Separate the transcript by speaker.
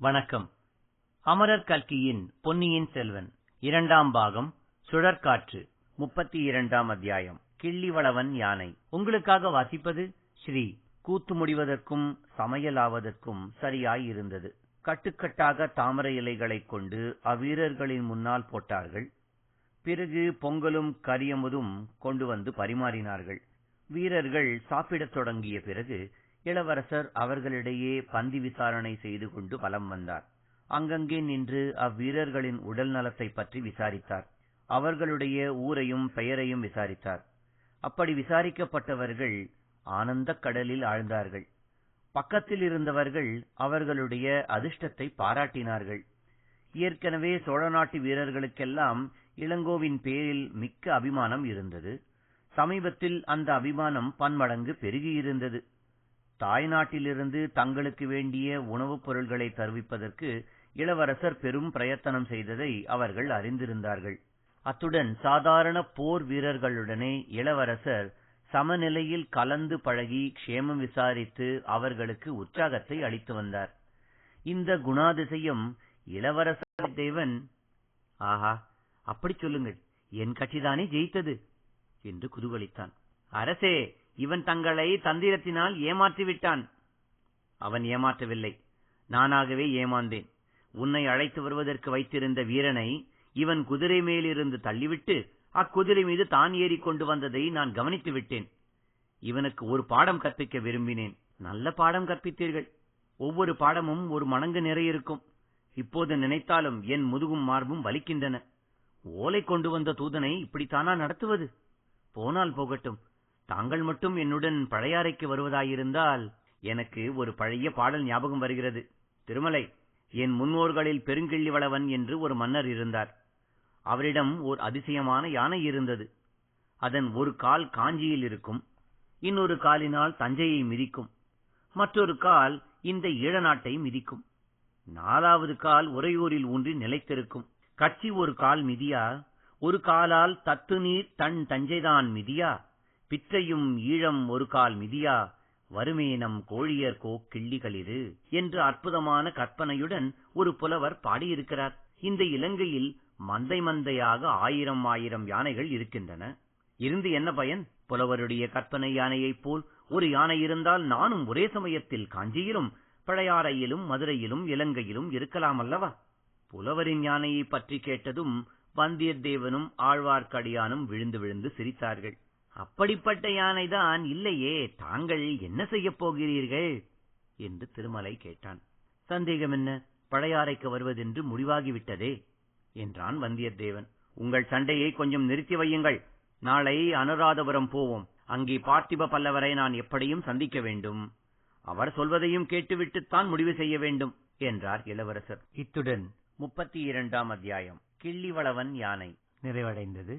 Speaker 1: வணக்கம். அமரர் கல்கியின் பொன்னியின் செல்வன் இரண்டாம் பாகம் சுழற்காற்று 32ஆம் அத்தியாயம் கிள்ளிவளவன் யானை. உங்களுக்காக வாசிப்பது ஸ்ரீ. கூத்து முடிவதற்கும் சமையலாவதற்கும் சரியாயிருந்தது. கட்டுக்கட்டாக தாமரை இலைகளைக் கொண்டு அவ்வீரர்களின் முன்னால் போட்டார்கள். பிறகு பொங்கலும் கரியமுதும் கொண்டு வந்து பரிமாறினார்கள். வீரர்கள் சாப்பிடத் தொடங்கிய பிறகு இளவரசர் அவர்களிடையே பந்தி விசாரணை செய்து கொண்டு வலம் வந்தார். அங்கங்கே நின்று அவ்வீரர்களின் உடல் நலத்தை பற்றி விசாரித்தார். அவர்களுடைய ஊரையும் பெயரையும் விசாரித்தார். அப்படி விசாரிக்கப்பட்டவர்கள் ஆனந்தக் கடலில் ஆழ்ந்தார்கள். பக்கத்தில் இருந்தவர்கள் அவர்களுடைய அதிர்ஷ்டத்தை பாராட்டினார்கள். ஏற்கனவே சோழ நாட்டு வீரர்களுக்கெல்லாம் இளங்கோவின் பேரில் மிக்க அபிமானம் இருந்தது. சமீபத்தில் அந்த அபிமானம் பன்மடங்கு பெருகியிருந்தது. தாய்நாட்டிலிருந்து தங்களுக்கு வேண்டிய உணவுப் பொருள்களை தருவிப்பதற்கு இளவரசர் பெரும் பிரயத்தனம் செய்ததை அவர்கள் அறிந்திருந்தார்கள். அத்துடன் சாதாரண போர் வீரர்களுடனே இளவரசர் சமநிலையில் கலந்து பழகி க்ஷேமம் விசாரித்து அவர்களுக்கு உற்சாகத்தை அளித்து வந்தார். இந்த குணாதிசயம் இளவரசர் தேவன், ஆஹா, அப்படி சொல்லுங்கள், என் கட்சிதானே ஜெயித்தது என்று குதூகலித்தான். அரசே, இவன் தங்களை தந்திரத்தினால் ஏமாற்றிவிட்டான். அவன் ஏமாற்றவில்லை, நானாகவே ஏமாந்தேன். உன்னை அழைத்து வருவதற்கு வைத்திருந்த வீரனை இவன் குதிரை மேலிருந்து தள்ளிவிட்டு அக்குதிரை மீது தான் ஏறிக்கொண்டு வந்ததை நான் கவனித்து விட்டேன். இவனுக்கு ஒரு பாடம் கற்பிக்க விரும்பினேன். நல்ல பாடம் கற்பித்தீர்கள். ஒவ்வொரு பாடமும் ஒரு மடங்கு நிறையிருக்கும். இப்போது நினைத்தாலும் என் முதுகும் மார்பும் வலிக்கின்றன. ஓலை கொண்டு வந்த தூதனை இப்படித்தானா நடத்துவது? போனால் போகட்டும். தாங்கள் மட்டும் என்னுடன் பழையாறைக்கு வருவதாயிருந்தால் எனக்கு ஒரு பழைய பாடல் ஞாபகம் வருகிறது. திருமலை, என் முன்னோர்களில் பெருங்கிள்ளிவளவன் என்று ஒரு மன்னர் இருந்தார். அவரிடம் ஓர் அதிசயமான யானை இருந்தது. அதன் ஒரு கால் காஞ்சியில் இருக்கும், இன்னொரு காலினால் தஞ்சையை மிதிக்கும், மற்றொரு கால் இந்த ஈழ நாட்டை மிதிக்கும், 4வது கால் உறையூரில் ஊன்றி நிலைத்திருக்கும். கட்சி ஒரு கால் மிதியா, ஒரு காலால் தத்து நீர் தன் தஞ்சைதான் மிதியா, பிற்றையும் ஈழம் ஒரு கால் மிதியா, வருமேனம் கோழியர்கோ கிள்ளிகளிரு என்று அற்புதமான கற்பனையுடன் ஒரு புலவர் பாடியிருக்கிறார். இந்த இலங்கையில் மந்தை மந்தையாக 1000 யானைகள் இருக்கின்றன. இருந்து என்ன பயன்? புலவருடைய கற்பனை யானையைப் போல் ஒரு யானை இருந்தால் நானும் ஒரே சமயத்தில் காஞ்சியிலும் பழையாறையிலும் மதுரையிலும் இலங்கையிலும் இருக்கலாம் அல்லவா? புலவரின் யானையை பற்றி கேட்டதும் வந்தியத்தேவனும் ஆழ்வார்க்கடியானும் விழுந்து விழுந்து சிரித்தார்கள். அப்படிப்பட்ட யானைதான் இல்லையே, தாங்கள் என்ன செய்யப் போகிறீர்கள் என்று திருமலை கேட்டான். சந்தேகம் என்ன, பழையாறைக்கு வருவதென்று முடிவாகிவிட்டதே என்றான் வந்தியத்தேவன். உங்கள் சண்டையை கொஞ்சம் நிறுத்தி வையுங்கள். நாளை அனுராதபுரம் போவோம். அங்கே பார்த்திப பல்லவரை நான் எப்படியும் சந்திக்க வேண்டும். அவர் சொல்வதையும் கேட்டுவிட்டுத்தான் முடிவு செய்ய வேண்டும் என்றார் இளவரசர். இத்துடன் 32ஆம் அத்தியாயம் கிள்ளிவளவன் யானை நிறைவடைந்தது.